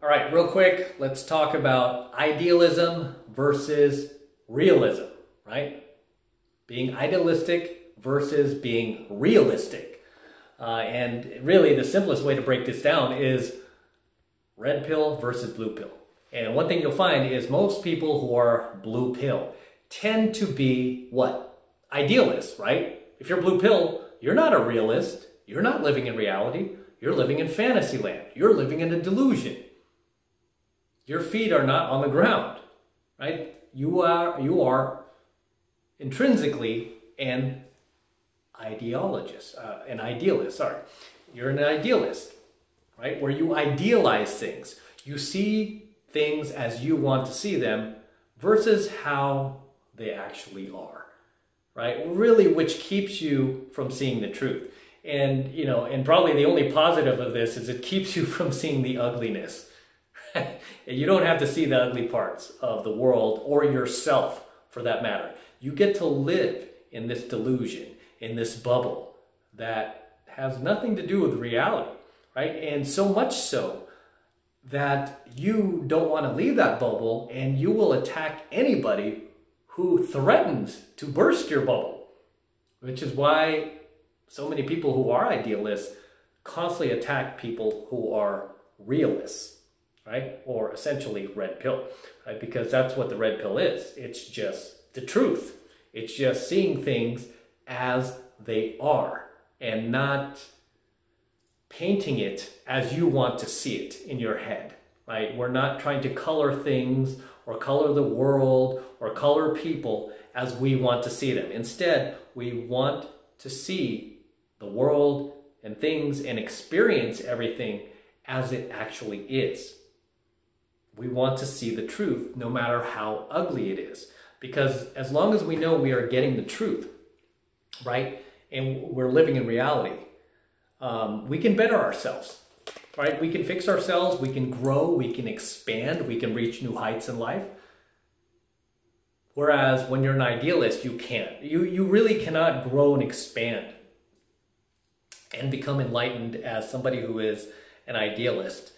All right, real quick, let's talk about idealism versus realism, right? Being idealistic versus being realistic. And really the simplest way to break this down is red pill versus blue pill. And one thing you'll find is most people who are blue pill tend to be what? Idealists, right? If you're blue pill, you're not a realist. You're not living in reality. You're living in fantasy land. You're living in a delusion. Your feet are not on the ground, right? You are intrinsically an idealist. You're an idealist, right? Where you idealize things. You see things as you want to see them versus how they actually are, right? Really, which keeps you from seeing the truth. And, and probably the only positive of this is it keeps you from seeing the ugliness. You don't have to see the ugly parts of the world or yourself for that matter. You get to live in this delusion, in this bubble that has nothing to do with reality, right? And so much so that you don't want to leave that bubble and you will attack anybody who threatens to burst your bubble, which is why so many people who are idealists constantly attack people who are realists. Right? Or essentially red pill, right? Because that's what the red pill is. It's just the truth. It's just seeing things as they are and not painting it as you want to see it in your head, right? We're not trying to color things or color the world or color people as we want to see them. Instead, we want to see the world and things and experience everything as it actually is. We want to see the truth no matter how ugly it is. Because as long as we know we are getting the truth, right, and we're living in reality, we can better ourselves, right? We can fix ourselves, we can grow, we can expand, we can reach new heights in life. Whereas when you're an idealist, you can't. You really cannot grow and expand and become enlightened as somebody who is an idealist.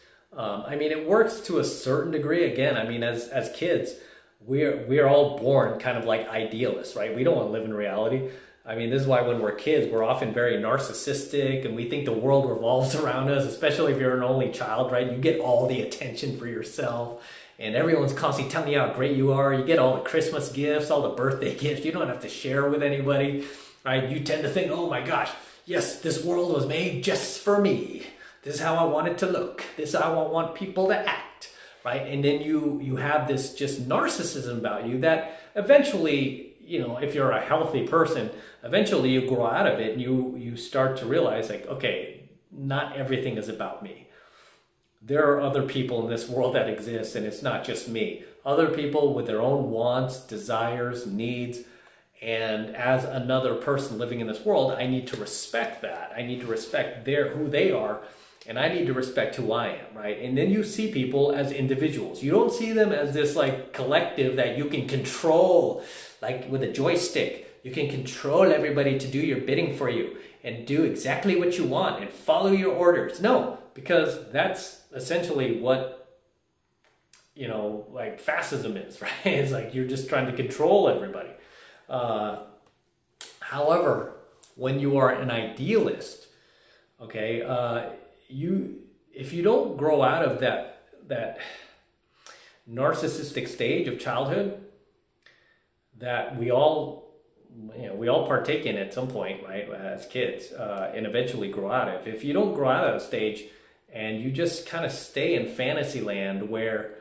It works to a certain degree. Again, as kids, we're all born kind of like idealists, right? We don't want to live in reality. This is why when we're kids, we're often very narcissistic and we think the world revolves around us, especially if you're an only child, right? You get all the attention for yourself and everyone's constantly telling you how great you are. You get all the Christmas gifts, all the birthday gifts. You don't have to share with anybody, right? You tend to think, oh my gosh, yes, this world was made just for me. This is how I want it to look. This is how I want people to act, right? And then you have this just narcissism about you that eventually, if you're a healthy person, eventually you grow out of it and you start to realize like, okay, not everything is about me. There are other people in this world that exist and it's not just me. Other people with their own wants, desires, needs. And as another person living in this world, I need to respect that. I need to respect who they are. And I need to respect who I am, right? And then you see people as individuals. You don't see them as this like collective that you can control, like with a joystick. You can control everybody to do your bidding for you and do exactly what you want and follow your orders. No, because that's essentially what, like fascism is, right? It's like you're just trying to control everybody. However, when you are an idealist, okay, if you don't grow out of that narcissistic stage of childhood that we all partake in at some point, right, as kids, and eventually grow out of. If you don't grow out of that stage and you just kind of stay in fantasy land where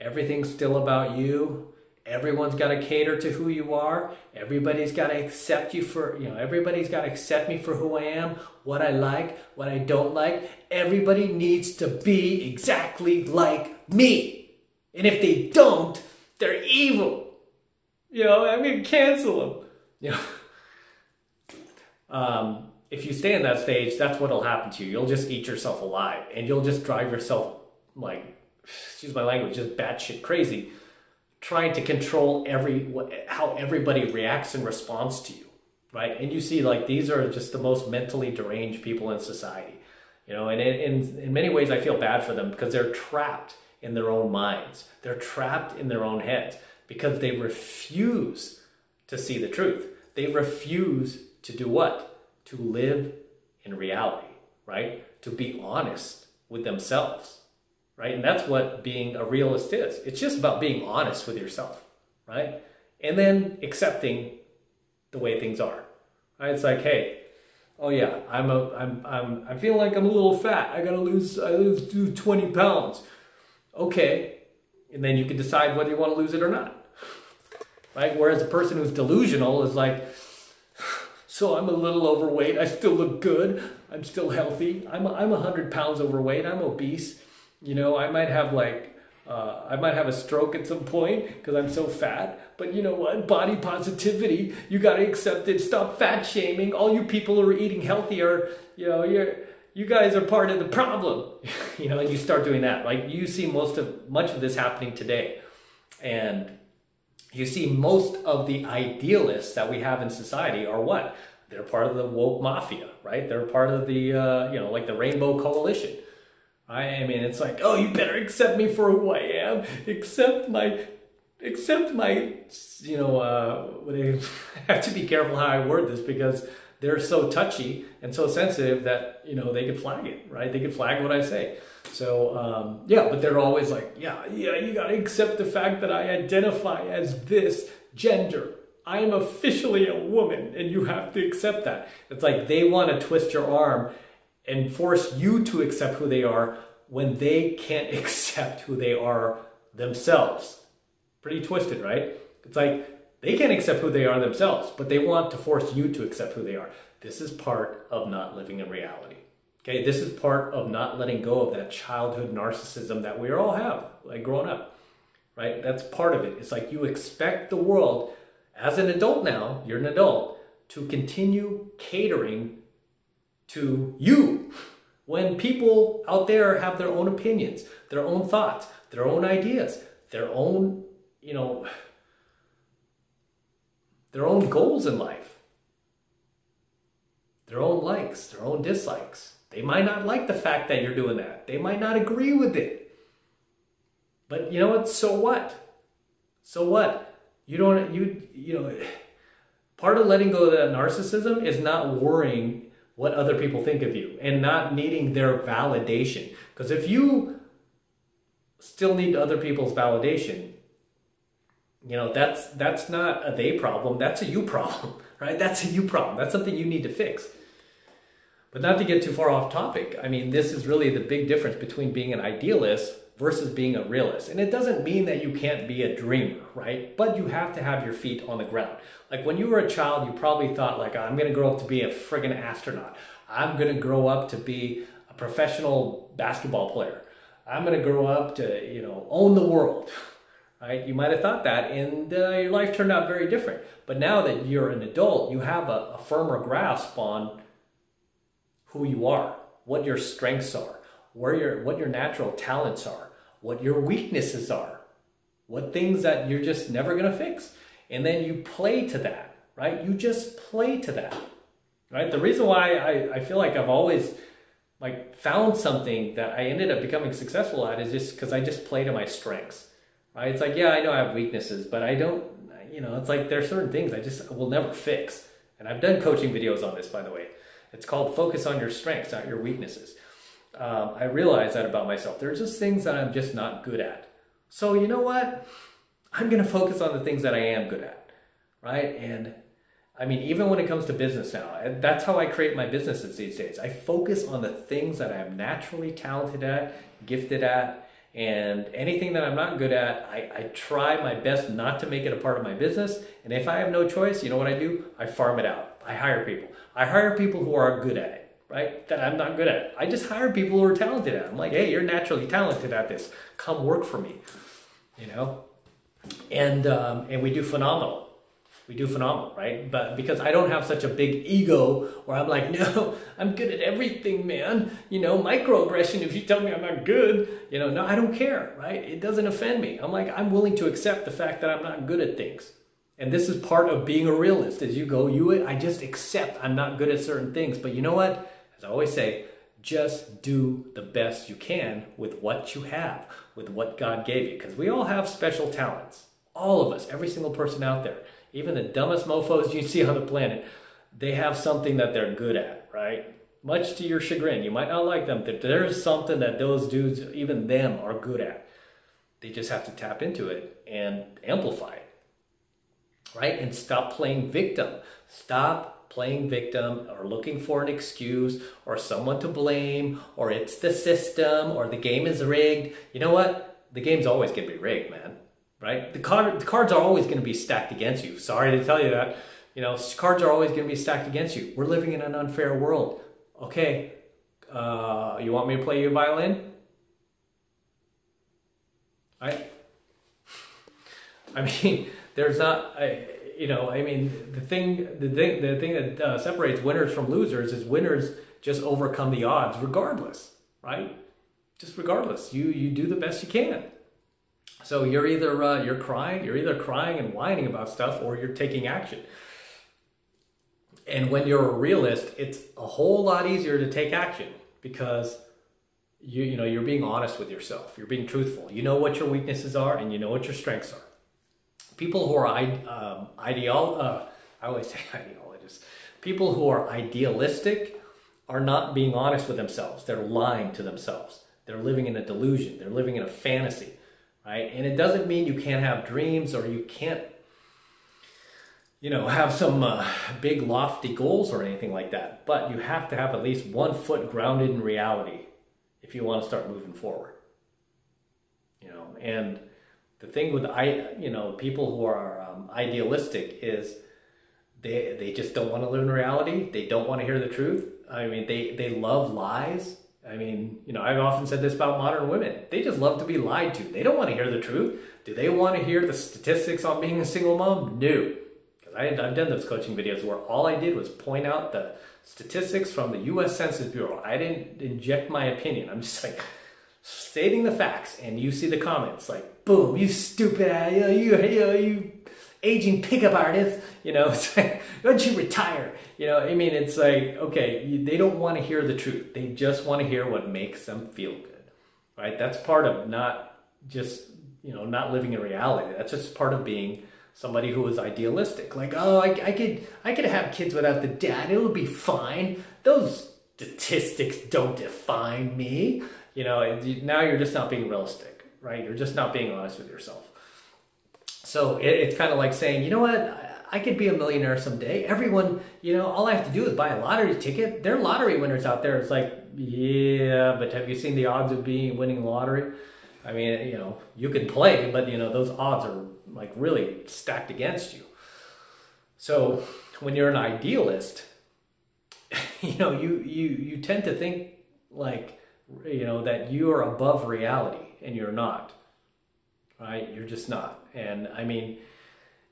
everything's still about you, everyone's got to cater to who you are. Everybody's got to accept you for, everybody's got to accept me for who I am, what I like, what I don't like. Everybody needs to be exactly like me. And if they don't, they're evil. Cancel them. If you stay in that stage, that's what'll happen to you. You'll just eat yourself alive and you'll just drive yourself like, excuse my language, just batshit crazy, trying to control how everybody reacts and responds to you, right? And you see, like, these are just the most mentally deranged people in society, and in many ways I feel bad for them because they're trapped in their own minds. They're trapped in their own heads because they refuse to see the truth. They refuse to do what? To live in reality, right? To be honest with themselves, right? And that's what being a realist is. It's just about being honest with yourself, right? And then accepting the way things are, right? It's like, hey, oh yeah, I feel like I'm a little fat. I lose 20 pounds. Okay. And then you can decide whether you want to lose it or not, right? Whereas a person who's delusional is like, so I'm a little overweight. I still look good. I'm still healthy. I'm 100 pounds overweight. I'm obese. You know, I might have a stroke at some point because I'm so fat. But you know what? Body positivity. You got to accept it. Stop fat shaming. All you people who are eating healthier, you guys are part of the problem. You know, and you start doing that. Like you see much of this happening today. And you see most of the idealists that we have in society are what? They're part of the woke mafia, right? They're part of the, like the Rainbow Coalition. I mean, it's like, oh, you better accept me for who I am. Accept my, I have to be careful how I word this because they're so touchy and so sensitive that, they could flag it, right? They could flag what I say. So, but they're always like, yeah, you got to accept the fact that I identify as this gender. I am officially a woman and you have to accept that. It's like they want to twist your arm and force you to accept who they are when they can't accept who they are themselves. Pretty twisted, right? It's like they can't accept who they are themselves, but they want to force you to accept who they are. This is part of not living in reality. Okay, this is part of not letting go of that childhood narcissism that we all have, like growing up, right? That's part of it. It's like you expect the world, as an adult now, you're an adult, to continue catering to you when people out there have their own opinions, their own thoughts, their own ideas, their own, their own goals in life, their own likes, their own dislikes. They might not like the fact that you're doing that. They might not agree with it. But you know what? So what? So what? Part of letting go of that narcissism is not worrying what other people think of you and not needing their validation. Because if you still need other people's validation, that's not a they problem. That's a you problem, right? That's a you problem. That's something you need to fix. But not to get too far off topic, I mean, this is really the big difference between being an idealist versus being a realist. And it doesn't mean that you can't be a dreamer, right? But you have to have your feet on the ground. Like when you were a child, you probably thought like, I'm going to grow up to be a friggin' astronaut. I'm going to grow up to be a professional basketball player. I'm going to grow up to, own the world, right? You might have thought that and your life turned out very different. But now that you're an adult, you have a firmer grasp on who you are, what your strengths are, what your natural talents are, what your weaknesses are, what things that you're just never going to fix. And then you play to that, right? You just play to that, right? The reason why I feel like I've always found something that I ended up becoming successful at is just because I just play to my strengths, right? It's like, yeah, I know I have weaknesses, but I don't, it's like there's certain things I will never fix. And I've done coaching videos on this, by the way. It's called Focus on Your Strengths, not Your Weaknesses. I realize that about myself. There's just things that I'm just not good at. So you know what? I'm going to focus on the things that I am good at, right? And I mean, even when it comes to business now, that's how I create my businesses these days. I focus on the things that I'm naturally talented at, gifted at, and anything that I'm not good at, I try my best not to make it a part of my business. And if I have no choice, you know what I do? I farm it out. I hire people. I hire people who are good at it, right? That I'm not good at it. I just hire people who are talented at it. I'm like, hey, you're naturally talented at this. Come work for me, And we do phenomenal. We do phenomenal, right? But because I don't have such a big ego where I'm like, no, I'm good at everything, man. Microaggression, if you tell me I'm not good, no, I don't care, right? It doesn't offend me. I'm like, I'm willing to accept the fact that I'm not good at things. And this is part of being a realist. As you go, I just accept I'm not good at certain things. But you know what? As I always say, Just do the best you can with what you have, with what God gave you. Because we all have special talents. All of us, every single person out there, even the dumbest mofos you see on the planet, they have something that they're good at, right? Much to your chagrin. You might not like them. There's something that those dudes, even them, are good at. They just have to tap into it and amplify it, right? And stop playing victim. Stop playing victim or looking for an excuse or someone to blame or it's the system or the game is rigged. You know what? The game's always going to be rigged, man, right? The cards are always going to be stacked against you. Sorry to tell you that. You know, cards are always going to be stacked against you. We're living in an unfair world. Okay, you want me to play you a violin? Right? I mean, there's not... you know, I mean, the thing that separates winners from losers is winners just overcome the odds regardless, right? Just regardless, you do the best you can. So you're either you're either crying and whining about stuff, or you're taking action. And when you're a realist, it's a whole lot easier to take action because you know you're being honest with yourself. You're being truthful. You know what your weaknesses are, and you know what your strengths are. People who are I always say ideologists. People who are idealistic are not being honest with themselves. They're lying to themselves. They're living in a delusion. They're living in a fantasy, right? And it doesn't mean you can't have dreams or you can't, you know, have some big lofty goals or anything like that. But you have to have at least 1 foot grounded in reality if you want to start moving forward. You know, and the thing with people who are idealistic is they just don't want to live in reality. They don't want to hear the truth. I mean, they love lies. I mean, you know, I've often said this about modern women. They just love to be lied to. They don't want to hear the truth. Do they want to hear the statistics on being a single mom? No. Because I've done those coaching videos where all I did was point out the statistics from the U.S. Census Bureau. I didn't inject my opinion. I'm just like stating the facts, and you see the comments like, boom, you stupid, you aging pickup artist, you know, it's like, don't you retire? You know, I mean, it's like, okay, they don't want to hear the truth. They just want to hear what makes them feel good, right? That's part of not just, you know, not living in reality. That's just part of being somebody who is idealistic. Like, oh, I could have kids without the dad. It'll be fine. Those statistics don't define me. You know, now you're just not being realistic, right? You're just not being honest with yourself. So it's kind of like saying, you know what, I could be a millionaire someday. Everyone, you know, all I have to do is buy a lottery ticket. There are lottery winners out there. It's like, yeah, but have you seen the odds of winning the lottery? I mean, you know, you can play, but, you know, those odds are like really stacked against you. So when you're an idealist, you know, you tend to think like, you know, that you are above reality, and you're not, right? You're just not. And I mean,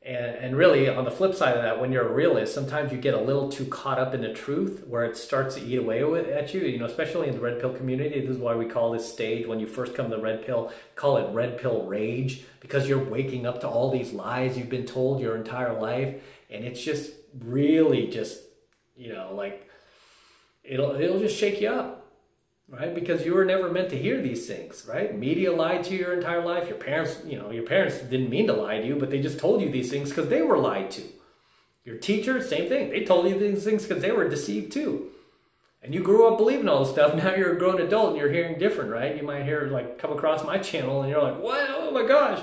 and really on the flip side of that, when you're a realist, sometimes you get a little too caught up in the truth where it starts to eat away at you, you know, especially in the red pill community. This is why we call this stage, when you first come to the red pill, call it red pill rage, because you're waking up to all these lies you've been told your entire life. And it's just really just, you know, like it'll just shake you up. Right? Because you were never meant to hear these things, right? Media lied to you your entire life. Your parents, you know, your parents didn't mean to lie to you, but they just told you these things because they were lied to. Your teachers, same thing. They told you these things because they were deceived too. And you grew up believing all this stuff. Now you're a grown adult and you're hearing different, right? You might hear, like, come across my channel and you're like, what? Oh my gosh.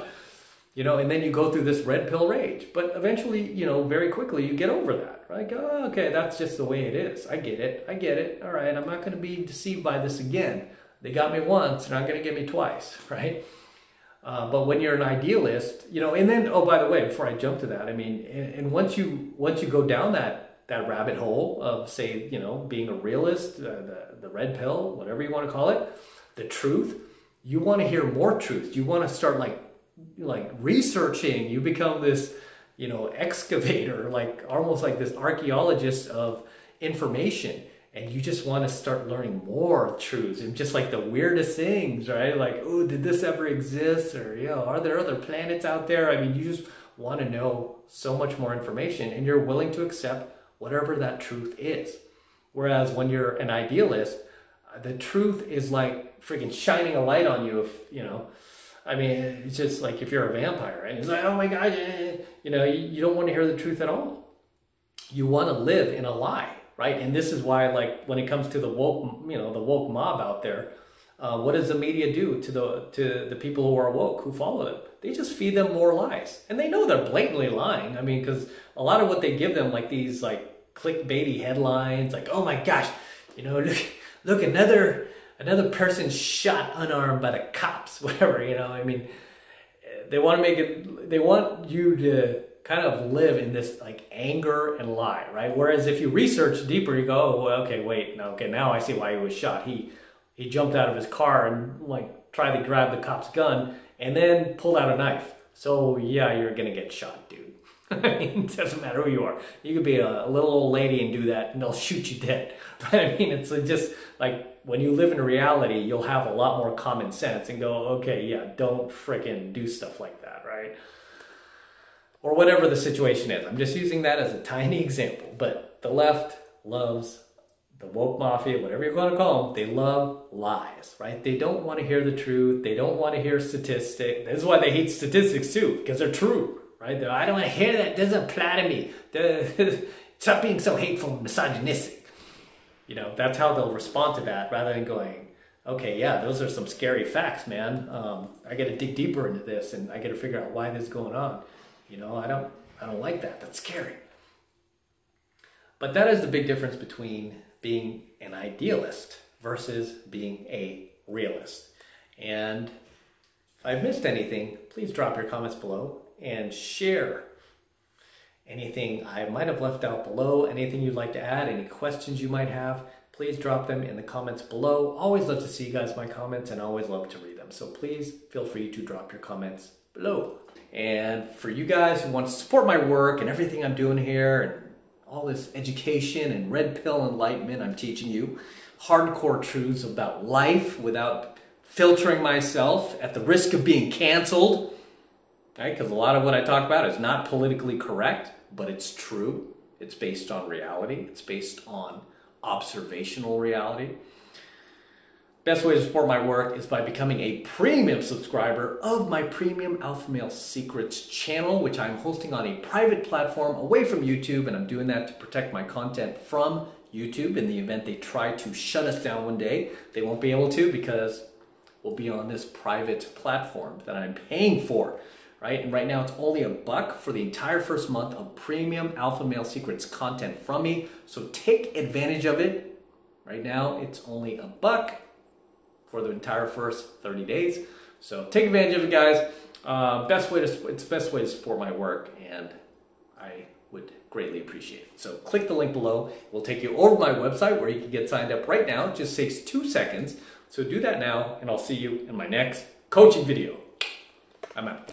You know, and then you go through this red pill rage. But eventually, you know, very quickly you get over that, right? Oh, okay, that's just the way it is. I get it. All right, I'm not going to be deceived by this again. They got me once, they're not going to get me twice, right? But when you're an idealist, you know, and then, oh, by the way, before I jump to that, I mean, and once you go down that rabbit hole of, say, you know, being a realist, the red pill, whatever you want to call it, the truth, you want to hear more truth. You want to start like researching. You become this, you know, excavator, like almost like this archaeologist of information, and you just want to start learning more truths and just like the weirdest things, right? Like, oh, did this ever exist? Or, you know, are there other planets out there? I mean, you just want to know so much more information, and you're willing to accept whatever that truth is. Whereas when you're an idealist, the truth is like freaking shining a light on you. If you know, I mean, it's just like if you're a vampire, right? It's like, oh my God, you know, you don't want to hear the truth at all. You want to live in a lie, right? And this is why, like, when it comes to the woke, you know, the woke mob out there, what does the media do to the people who are woke, who follow them? They just feed them more lies, and they know they're blatantly lying. I mean, because a lot of what they give them, like these like clickbaity headlines, like, oh my gosh, you know, look, another person shot unarmed by the cops, whatever, you know. I mean, they want to make it, they want you to kind of live in this like anger and lie, right? Whereas if you research deeper, you go, oh, well, okay, wait, no, okay, now I see why he was shot. He jumped out of his car and like tried to grab the cop's gun and then pulled out a knife. So yeah, you're gonna get shot, dude. I mean, it doesn't matter who you are. You could be a little old lady and do that and they'll shoot you dead. Right? I mean, it's just like when you live in reality, you'll have a lot more common sense and go, okay, yeah, don't frickin' do stuff like that, right? Or whatever the situation is. I'm just using that as a tiny example, but the left loves the woke mafia, whatever you're going to call them. They love lies, right? They don't want to hear the truth. They don't want to hear statistics. This is why they hate statistics too, because they're true, right? I don't want to hear that. It doesn't apply to me. Stop being so hateful and misogynistic. You know, that's how they'll respond to that, rather than going, okay, yeah, those are some scary facts, man. I got to dig deeper into this, and I got to figure out why this is going on. You know, I don't like that. That's scary. But that is the big difference between being an idealist versus being a realist. And if I've missed anything, please drop your comments below and share anything I might have left out below, anything you'd like to add, any questions you might have, please drop them in the comments below. Always love to see you guys, my comments, and always love to read them. So please feel free to drop your comments below. And for you guys who want to support my work and everything I'm doing here and all this education and red pill enlightenment I'm teaching you, hardcore truths about life without filtering myself at the risk of being canceled, right? Because a lot of what I talk about is not politically correct, but it's true. It's based on reality. It's based on observational reality. Best way to support my work is by becoming a premium subscriber of my premium Alpha Male Secrets channel, which I'm hosting on a private platform away from YouTube, and I'm doing that to protect my content from YouTube in the event they try to shut us down one day. They won't be able to, because we'll be on this private platform that I'm paying for, right? And right now it's only $1 for the entire first month of premium Alpha Male Secrets content from me. So take advantage of it. Right now it's only $1 for the entire first 30 days. So take advantage of it, guys. It's the best way to support my work, and I would greatly appreciate it. So click the link below. It will take you over to my website where you can get signed up right now. It just takes 2 seconds. So do that now, and I'll see you in my next coaching video. I'm out.